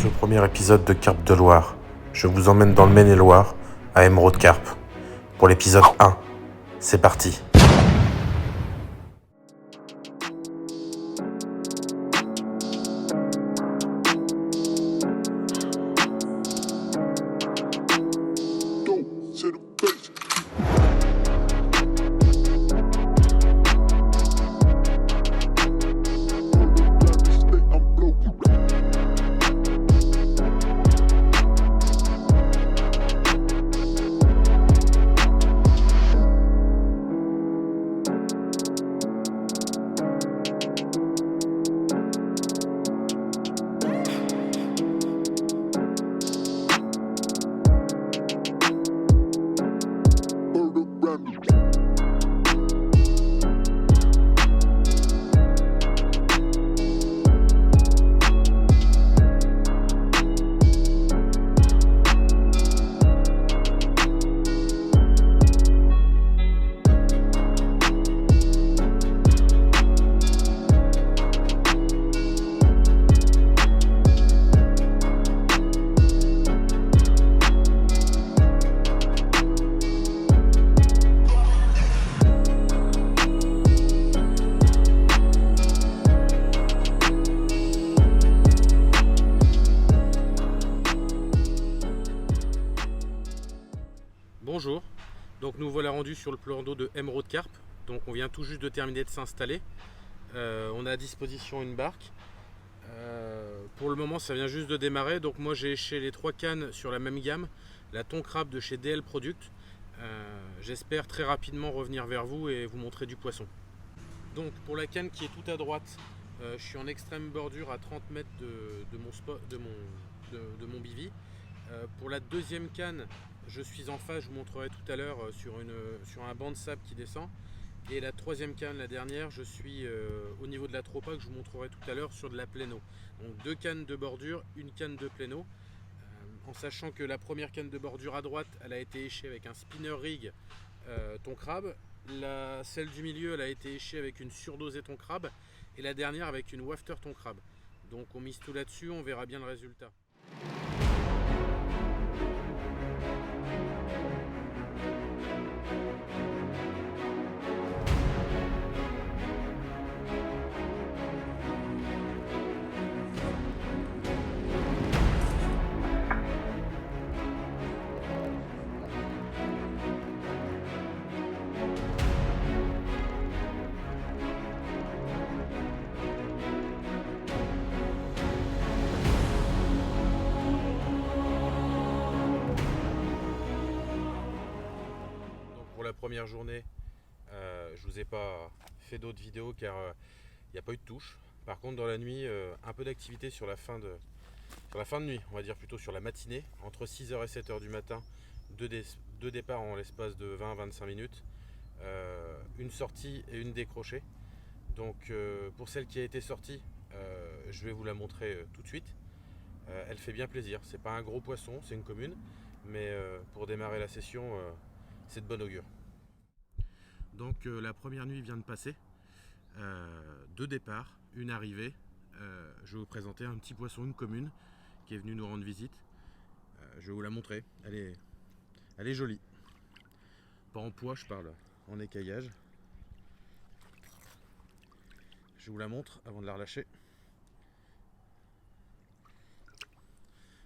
ce premier épisode de Carpe de Loire. Je vous emmène dans le Maine-et-Loire, à Émeraude Carpe. Pour l'épisode 1, c'est parti. Bonjour, donc nous voilà rendus sur le plan d'eau de Émeraude Carpe. Donc on vient tout juste de terminer de s'installer. On a à disposition une barque. Pour le moment ça vient juste de démarrer. Donc moi j'ai éché les 3 cannes sur la même gamme, la thon crabe de chez DL Product. J'espère très rapidement revenir vers vous et vous montrer du poisson. Donc pour la canne qui est tout à droite, je suis en extrême bordure à 30 mètres de mon bivy. Pour la deuxième canne, je suis en face, je vous montrerai tout à l'heure sur un banc de sable qui descend. Et la troisième canne, la dernière, je suis au niveau de la tropa que je vous montrerai tout à l'heure sur de la pléno. Donc 2 cannes de bordure, une canne de pléno. En sachant que la première canne de bordure à droite, elle a été échée avec un spinner rig thon crabe. Celle du milieu, elle a été échée avec une surdosée thon crabe. Et la dernière avec une wafter thon crabe. Donc on mise tout là-dessus, on verra bien le résultat. Pour la première journée, je vous ai pas fait d'autres vidéos car il n'y a pas eu de touche. Par contre dans la nuit, un peu d'activité sur la fin de nuit, on va dire plutôt sur la matinée, entre 6h et 7h du matin, deux départs en l'espace de 20-25 minutes, une sortie et une décrochée. Donc pour celle qui a été sortie, je vais vous la montrer tout de suite. Elle fait bien plaisir, c'est pas un gros poisson, c'est une commune, mais pour démarrer la session, c'est de bon augure. Donc la première nuit vient de passer, 2 départs, une arrivée. Je vais vous présenter un petit poisson, une commune qui est venue nous rendre visite. Je vais vous la montrer, elle est jolie. Pas en poids, je parle en écaillage. Je vous la montre avant de la relâcher.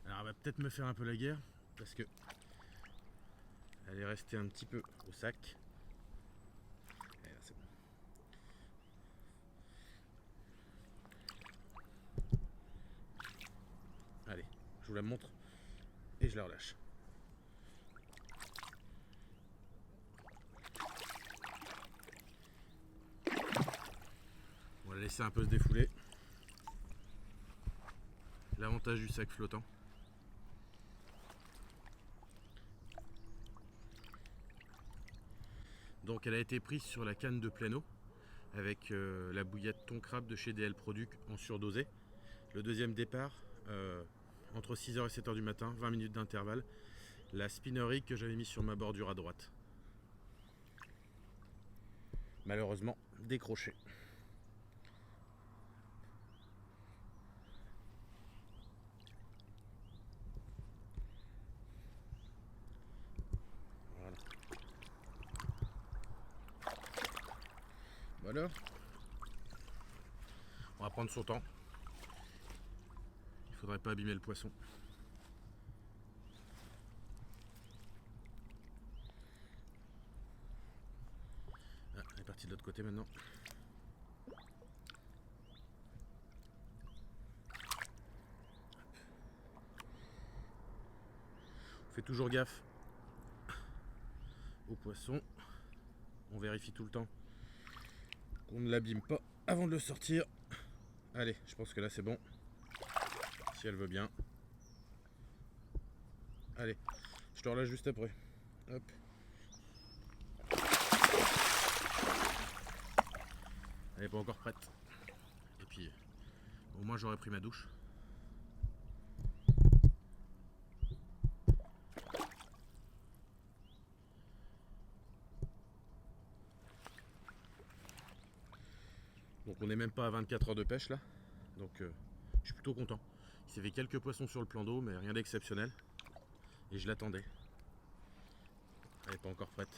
Alors elle va peut-être me faire un peu la guerre parce que elle est restée un petit peu au sac. Et là, c'est bon. Allez, je vous la montre et je la relâche. On va la laisser un peu se défouler. L'avantage du sac flottant. Donc elle a été prise sur la canne de pléno avec la bouillette thon crabe de chez DL Product en surdosé. Le deuxième départ, entre 6h et 7h du matin, 20 minutes d'intervalle. La spinner rig que j'avais mis sur ma bordure à droite. Malheureusement décroché. Alors, on va prendre son temps. Il faudrait pas abîmer le poisson. Ah, elle est partie de l'autre côté maintenant. On fait toujours gaffe au poisson. On vérifie tout le temps qu'on ne l'abîme pas avant de le sortir. Allez, je pense que là c'est bon. Si elle veut bien. Allez, je te relâche juste après. Hop. Elle n'est pas encore prête. Et puis, au moins j'aurais pris ma douche. Donc on n'est même pas à 24 heures de pêche là. Donc je suis plutôt content. Il s'est fait quelques poissons sur le plan d'eau, mais rien d'exceptionnel. Et je l'attendais. Elle n'est pas encore prête.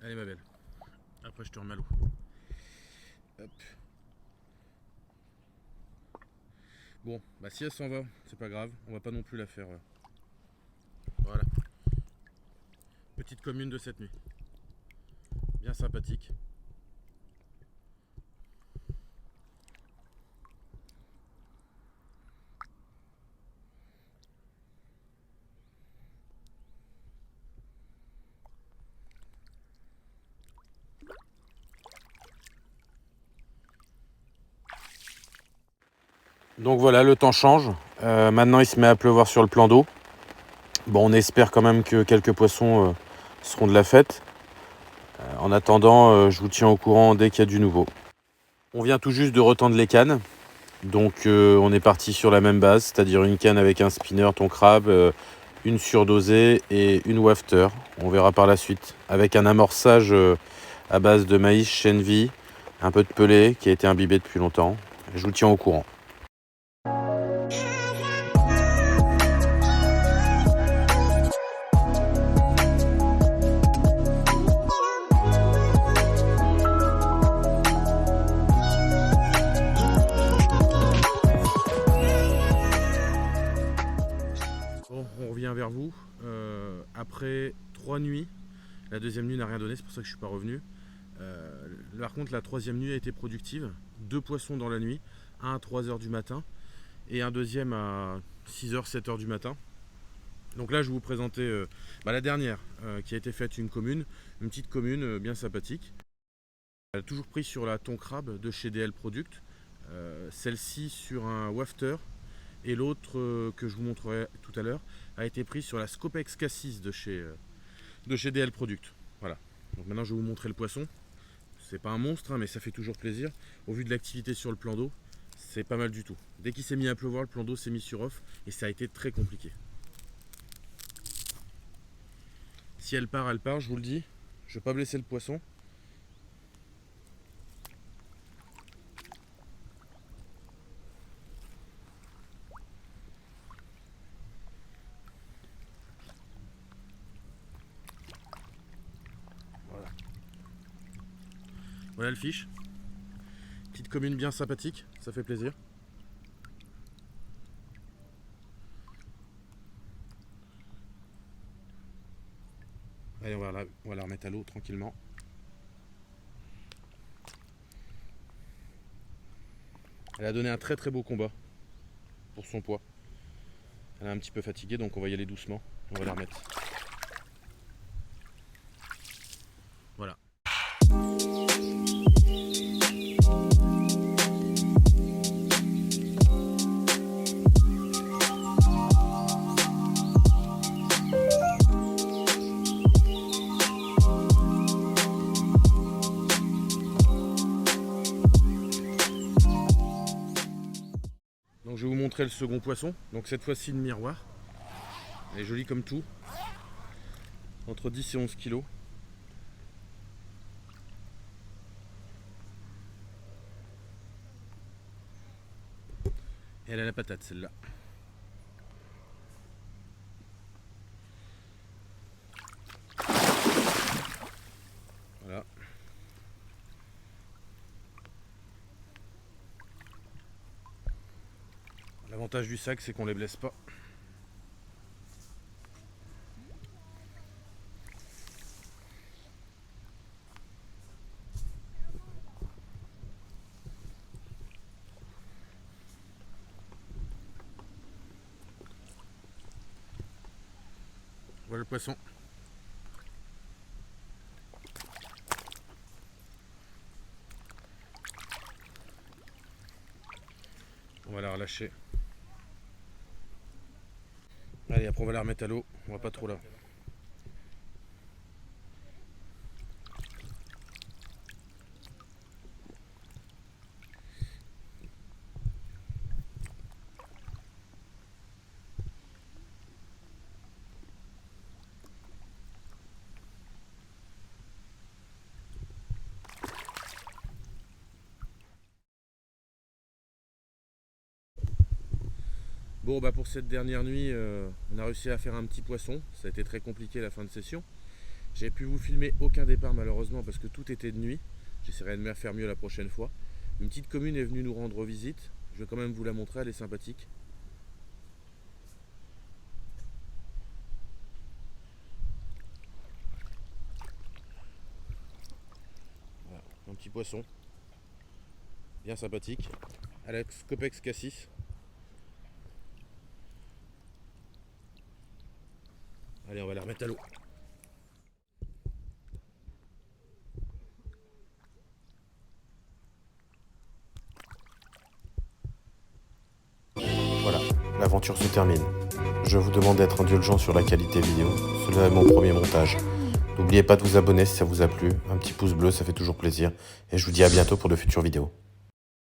Allez ma belle. Après je te remets à l'eau. Hop. Bon, bah si elle s'en va, c'est pas grave. On va pas non plus la faire. Voilà. Petite commune de cette nuit. Bien sympathique. Donc voilà, le temps change. Maintenant, il se met à pleuvoir sur le plan d'eau. Bon, on espère quand même que quelques poissons seront de la fête. En attendant, je vous tiens au courant dès qu'il y a du nouveau. On vient tout juste de retendre les cannes. Donc on est parti sur la même base, c'est-à-dire une canne avec un spinner, thon crabe, une surdosée et une wafter. On verra par la suite. Avec un amorçage à base de maïs, chène vie, un peu de pelé qui a été imbibé depuis longtemps. Je vous tiens au courant. Bon, on revient vers vous. Après 3 nuits, la deuxième nuit n'a rien donné, c'est pour ça que je ne suis pas revenu. Par contre, la troisième nuit a été productive. 2 poissons dans la nuit, un à 3 h du matin et un deuxième à 6 h, 7 h du matin. Donc là, je vais vous présenter la dernière qui a été faite une petite commune bien sympathique. Elle a toujours pris sur la thon crabe de chez DL Product, celle-ci sur un wafter. Et l'autre que je vous montrerai tout à l'heure a été prise sur la Scopex Cassis de chez DL Product. Voilà. Donc maintenant je vais vous montrer le poisson. C'est pas un monstre hein, mais ça fait toujours plaisir. Au vu de l'activité sur le plan d'eau, c'est pas mal du tout. Dès qu'il s'est mis à pleuvoir, le plan d'eau s'est mis sur off et ça a été très compliqué. Si elle part, je vous le dis. Je ne vais pas blesser le poisson. Voilà le fiche. Petite commune bien sympathique, ça fait plaisir. Allez, on va la remettre à l'eau tranquillement. Elle a donné un très très beau combat pour son poids. Elle est un petit peu fatiguée donc on va y aller doucement. On va la remettre. Voilà. Donc je vais vous montrer le second poisson. Donc cette fois-ci le miroir. Elle est jolie comme tout. Entre 10 et 11 kg. Et elle a la patate celle-là. Voilà. L'avantage du sac, c'est qu'on les blesse pas. Voilà le poisson. On va la relâcher. Allez, après on va la remettre à l'eau. On va pas trop là. Bon, bah pour cette dernière nuit, on a réussi à faire un petit poisson. Ça a été très compliqué la fin de session. J'ai pu vous filmer aucun départ malheureusement parce que tout était de nuit. J'essaierai de me faire mieux la prochaine fois. Une petite commune est venue nous rendre visite. Je vais quand même vous la montrer, elle est sympathique. Voilà, un petit poisson. Bien sympathique. Alex Copex Cassis. Allez, on va la remettre à l'eau. Voilà, l'aventure se termine. Je vous demande d'être indulgent sur la qualité vidéo, cela est mon premier montage. N'oubliez pas de vous abonner si ça vous a plu, un petit pouce bleu ça fait toujours plaisir, et je vous dis à bientôt pour de futures vidéos.